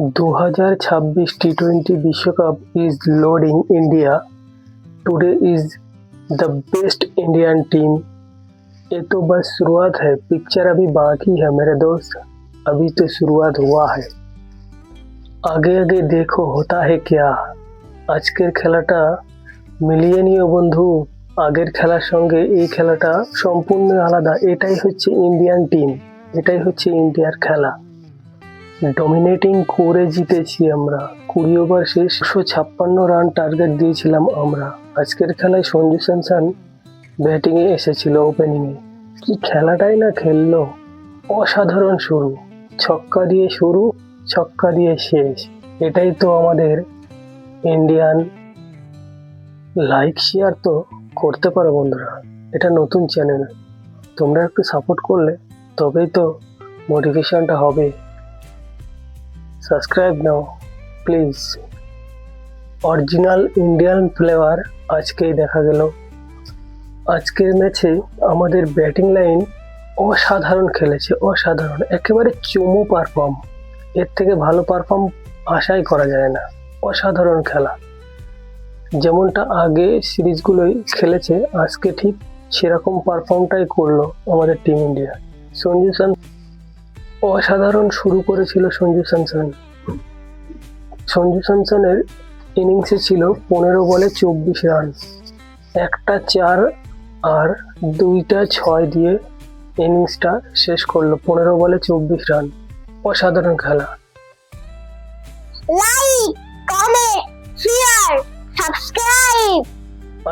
2026 T20 विश्वकप is loading India. Today is the best Indian team. ये तो बस शुरुआत है, पिक्चर अभी बाकी है मेरे दोस्त, अभी तो शुरुआत हुआ है। আগে আগে দেখো होता है क्या। আজকের খেলাটা মিলিয়ে নিও বন্ধু, আগের খেলার সঙ্গে এই খেলাটা সম্পূর্ণ আলাদা। এটাই হচ্ছে ইন্ডিয়ান টিম, এটাই হচ্ছে ইন্ডিয়ার খেলা। ডমিনেটিং করে জিতেছি আমরা। 20 ওভার শেষ 156 রান টার্গেট দিয়েছিলাম আমরা। আজকের খেলায় সঞ্জু স্যামসন ব্যাটিংয়ে এসেছিল ওপেনিংয়ে, কি খেলাটাই না খেললো, অসাধারণ শুরু, ছক্কা দিয়ে শুরু, ছক্কা দিয়ে শেষ। এটাই তো আমাদের ইন্ডিয়ান। লাইক শেয়ার তো করতে পারো বন্ধুরা, এটা নতুন চ্যানেল, তোমরা একটু সাপোর্ট করলে তবেই তো মোটিভেশনটা হবে। Subscribe now please. Original Indian flavour আজকেই দেখা গেল। আজকের ম্যাচে আমাদের ব্যাটিং লাইন অসাধারণ খেলেছে, অসাধারণ, একেবারে চমু পারফর্ম। এর থেকে ভালো পারফর্ম আশাই করা যায় না। অসাধারণ খেলা, যেমনটা আগে সিরিজগুলোই খেলেছে আজকে ঠিক সেরকম পারফর্মটাই করলো আমাদের টিম ইন্ডিয়া। সঞ্জু স্যামসন অসাধারণ শুরু করেছিল। সঞ্জু স্যামসনের ইনিংসে ছিল 15 বলে 24 রান, একটা 4 আর 2টা 6 দিয়ে ইনিংসটা শেষ করলো। 15 বলে 24 রান, অসাধারণ খেলা। Like, comment, share, subscribe.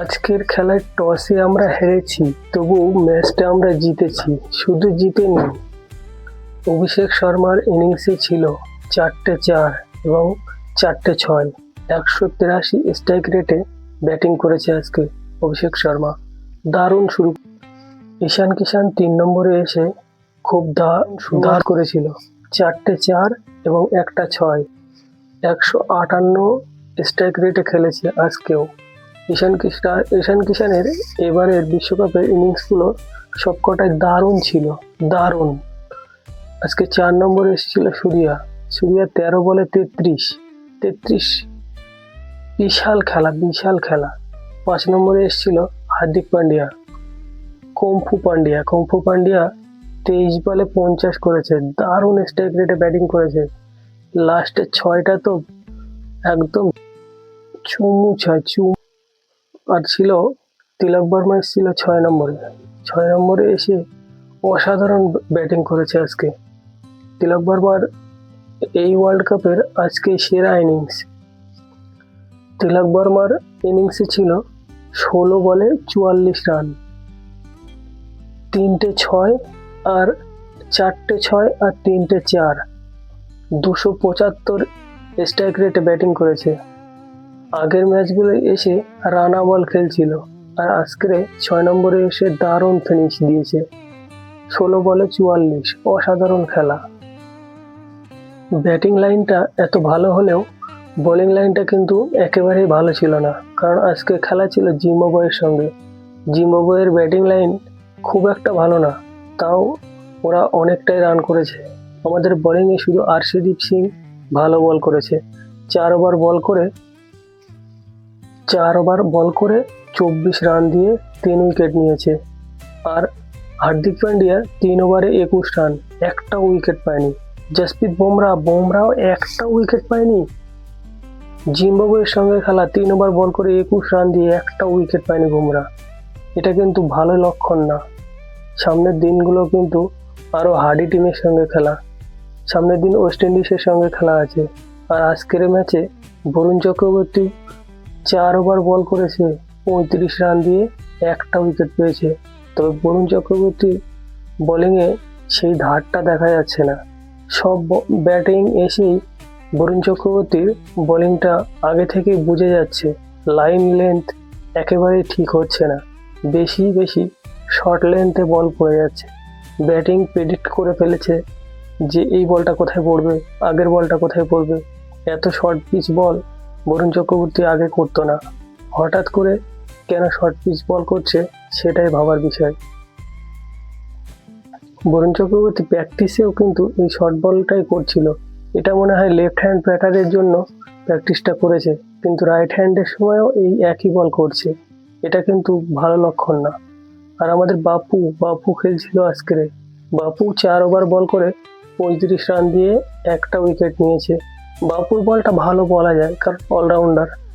আজকের খেলায় টসে আমরা হেরেছি, তবু ম্যাচটা আমরা জিতেছি। শুধু জিতেনি, অভিষেক শর্মার ইনিংসে ছিল 4টে 4 এবং 4টে 6, 183 স্ট্রাইক রেটে ব্যাটিং করেছে আজকে অভিষেক শর্মা। দারুণ শুরু। ঈশান কিষান 3 নম্বরে এসে খুব দারুণ করেছিল, 4টে 4 এবং একটা 6, 158 স্ট্রাইক রেটে খেলেছে আজকেও। ঈশান কিষানের এবারের বিশ্বকাপের ইনিংসগুলো সবকটাই দারুণ ছিল, দারুণ। আজকে 4 নম্বরে এসেছিল সুরিয়া 13 বলে 33, বিশাল খেলা, বিশাল খেলা। 5 নম্বরে এসেছিল হার্দিক পান্ডিয়া, কুম্ফু পান্ডিয়া 23 বলে 50 করেছে, দারুণ স্ট্রাইক রেটে ব্যাটিং করেছে। লাস্টের 6টা তো একদম চুমু। আর ছিল তিলক বর্মা এসেছিল 6 নম্বরে এসে অসাধারণ ব্যাটিং করেছে আজকে। তিলক বর্মার এই ওয়ার্ল্ড কাপের আজকে সেরা ইনিংস। তিলক বর্মার ইনিংসে ছিল 16 বলে 44 রান, 3টে 6 আর 4টে 6 আর 3টে 4, 275 স্ট্রাইক রেটে ব্যাটিং করেছে। আগের ম্যাচগুলো এসে রানা বল খেলছিল, আর আজকে 6 নম্বরে এসে দারুণ ফিনিশ দিয়েছে, 16 বলে 44, অসাধারণ খেলা। ব্যাটিং লাইনটা এত ভালো হলেও বোলিং লাইনটা কিন্তু একেবারেই ভালো ছিল না, কারণ আজকে খেলা ছিল জিম্বাবুয়ের সঙ্গে। জিম্বাবুয়ের ব্যাটিং লাইন খুব একটা ভালো না, তাও ওরা অনেকটাই রান করেছে। আমাদের বোলিংয়ে শুধু আর্শদীপ সিং ভালো বল করেছে, 4 ওভার বল করে 24 রান দিয়ে 3 উইকেট নিয়েছে। আর হার্দিক পান্ডিয়া 3 ওভারে 21 রান, একটা উইকেট পায়নি। জসপ্রীত বুমরাও একটা উইকেট পায়নি। জিম্বাবুয়ের সঙ্গে খেলা 3 ওভার বল করে 21 রান দিয়ে একটা উইকেট পায়নি বুমরা। এটা কিন্তু ভালো লক্ষণ না। সামনের দিনগুলো কিন্তু আরও হার্ডি টিমের সঙ্গে খেলা, সামনের দিন ওয়েস্ট ইন্ডিজের সঙ্গে খেলা আছে। আর আজকের ম্যাচে বরুণ চক্রবর্তী 4 ওভার বল করেছে, 35 রান দিয়ে একটা উইকেট পেয়েছে। তবে বরুণ চক্রবর্তীর বোলিংয়ে সেই ধারটা দেখা যাচ্ছে না। সব ব্যাটিং এসেই বরুণ চক্রবর্তীর বোলিংটা আগে থেকেই বুঝে যাচ্ছে, লাইন লেন্থ একেবারেই ঠিক হচ্ছে না, বেশি শর্ট লেন্থে বল পড়ে যাচ্ছে। ব্যাটিং প্রেডিক্ট করে ফেলেছে যে এই বলটা কোথায় পড়বে, আগের বলটা কোথায় পড়বে। এত short pitch ball Varun Chakravarthy আগে করতো না, হঠাৎ করে কেন শর্ট পিচ বল করছে সেটাই ভাবার বিষয়। বরুণ চক্রবর্তী প্র্যাকটিসেও কিন্তু এই শর্ট বলটাই করছিল, এটা মনে হয় লেফট হ্যান্ড ব্যাটারের জন্য প্র্যাকটিসটা করেছে, কিন্তু রাইট হ্যান্ডের সময়ও এই একই বল করছে। এটা কিন্তু ভালো লক্ষণ না। আর আমাদের বাপু খেলছিল আজকের। বাপু 4 ওভার বল করে 35 রান দিয়ে একটা উইকেট নিয়েছে। বাপুর বলটা ভালো বলা যায়, কারণ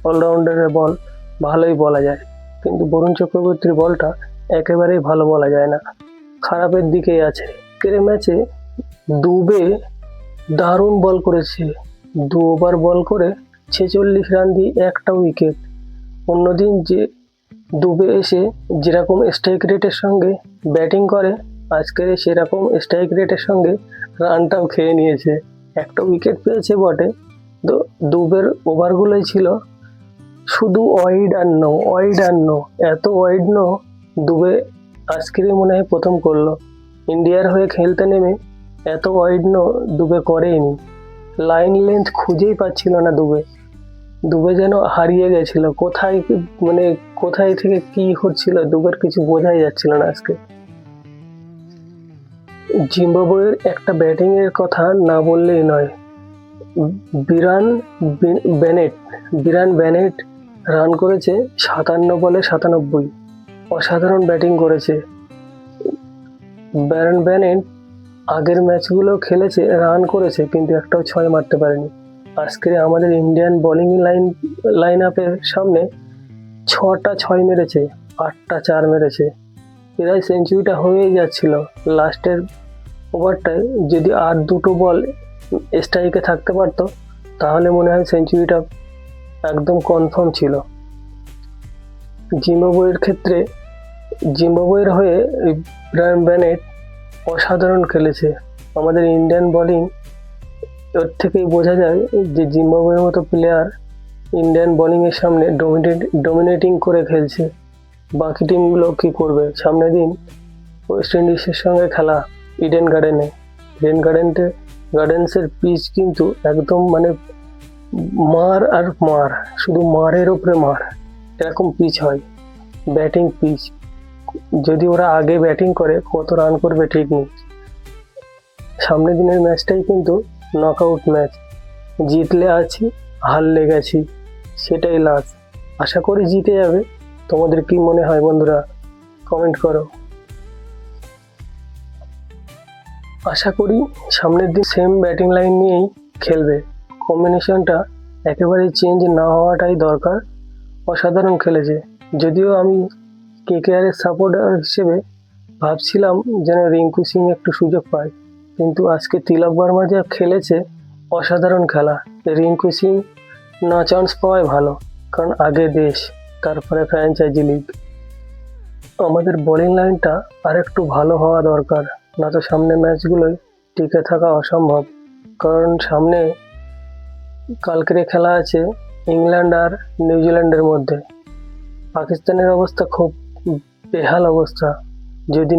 অলরাউন্ডারের বল ভালোই বলা যায়, কিন্তু বরুণ চক্রবর্তীর বলটা একেবারেই ভালো বলা যায় না, খারাপের দিকেই আছে। আজকের ম্যাচে দুবে দারুণ বল করেছে, 2 ওভার বল করে 46 রান দিয়ে একটা উইকেট। অন্যদিন যে দুবে এসে যেরকম স্ট্রাইক রেটের সঙ্গে ব্যাটিং করে, আজকের সেরকম স্ট্রাইক রেটের সঙ্গে রানটাও খেয়ে নিয়েছে। একটা উইকেট পেয়েছে বটে, তো দুবের ওভারগুলোই ছিল শুধু ওয়াইড আর নো, এত ওয়াইড নো দুবে আজকেরই মনে হয় প্রথম করলো। ইন্ডিয়ার হয়ে খেলতে নেমে এত ওয়াইড নো দুবে করেইনি। লাইন লেন্থ খুঁজেই পাচ্ছিল না দুবে যেন হারিয়ে গেছিল, কোথায় থেকে কি হচ্ছিল দুবের কিছু বোঝাই যাচ্ছিল না আজকে। জিম্বাবুয়ের একটা ব্যাটিং এর কথা না বললেই নয়। বিরান বেনেট রান করেছে 57 বলে 97, অসাধারণ ব্যাটিং করেছে। ব্যারন বেনেট আগের ম্যাচগুলো খেলেছে, রান করেছে, কিন্তু একটাও 6 মারতে পারেনি। আজকে আমাদের ইন্ডিয়ান বোলিং লাইন আপের সামনে 6টা 6 মেরেছে, 8টা 4 মেরেছে। প্রায় সেঞ্চুরিটা হয়েই যাচ্ছিল। লাস্টের ওভারটায় যদি আর 2টো বল স্ট্রাইকে থাকতে পারতো, তাহলে মনে হয় সেঞ্চুরিটা একদম কনফার্ম ছিল। জিম্বাবুয়ের হয়ে ব্রায়ান বেনেট অসাধারণ খেলেছে। আমাদের ইন্ডিয়ান বোলিং, ওর থেকেই বোঝা যায় যে জিম্বাবুয়ের মতো প্লেয়ার ইন্ডিয়ান বোলিংয়ের সামনে ডমিনেটিং করে খেলছে। বাকি টিমগুলো কি করবে? সামনের দিন ওয়েস্ট ইন্ডিজের সঙ্গে খেলা ইডেন গার্ডেন্সের পিচ কিন্তু একদম মার, শুধু মারের ওপরে মার, এরকম পিচ হয়, ব্যাটিং পিচ। যদি ওরা আগে ব্যাটিং করে কত রান করবে ঠিক নেই। সামনের দিনের ম্যাচটাই কিন্তু নকআউট ম্যাচ, জিতলে আছি, হারলে গেছি, সেটাই লাস্ট। আশা করি জিতে যাবে। তোমাদের কি মনে হয় বন্ধুরা? কমেন্ট করো। আশা করি সামনের দিন সেম ব্যাটিং লাইন নিয়েই খেলবে, কম্বিনেশনটা একেবারেই চেঞ্জ না হওয়াটাই দরকার। অসাধারণ খেলেছে। যদিও আমি কেকেআরের সাপোর্টার হিসেবে ভাবছিলাম যেন রিঙ্কু সিং একটু সুযোগ পায়, কিন্তু আজকে তিলক বর্মা যা খেলেছে, অসাধারণ খেলা। রিঙ্কু সিং না চান্স পাওয়াই ভালো, কারণ আগে দেশ, তারপরে ফ্র্যাঞ্চাইজি লিগ। আমাদের বোলিং লাইনটা আর একটু ভালো হওয়া দরকার, না তো সামনে ম্যাচগুলোয় টিকে থাকা অসম্ভব। কারণ সামনে কালকের খেলা আছে ইংল্যান্ড আর নিউজিল্যান্ডের মধ্যে। পাকিস্তানের অবস্থা খুব বেহাল অবস্থা। যদি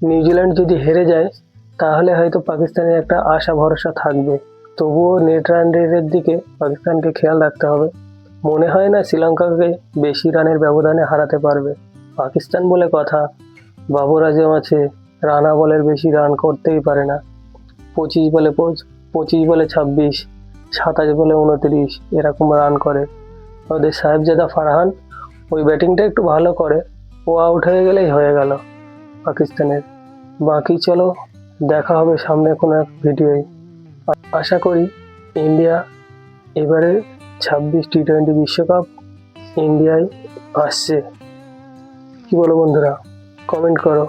নিউজিল্যান্ড যদি হেরে যায়, তাহলে হয়তো পাকিস্তানের একটা আশা ভরসা থাকবে। তবুও নেট রান রেটের দিকে পাকিস্তানকে খেয়াল রাখতে হবে। মনে হয় না শ্রীলঙ্কাকে বেশি রানের ব্যবধানে হারাতে পারবে। পাকিস্তান বলে কথা, বাবর আজম আছে, রানা বলের বেশি রান করতেই পারে না। 25 বলে 26, 27 বলে 29 এরকম রান করে। ওদের সাহেবজাদা ফারহান ওই ব্যাটিংটা একটু ভালো করে, ও আউট হয়ে গেলেই হয়ে গেল পাকিস্তানের। বাকি চলো, দেখা হবে সামনে কোনো এক ভিডিওয়। আশা করি ইন্ডিয়া এবারে 26 টি-20 বিশ্বকাপ ইন্ডিয়ায় আসছে। কি বলো বন্ধুরা? কমেন্ট করো।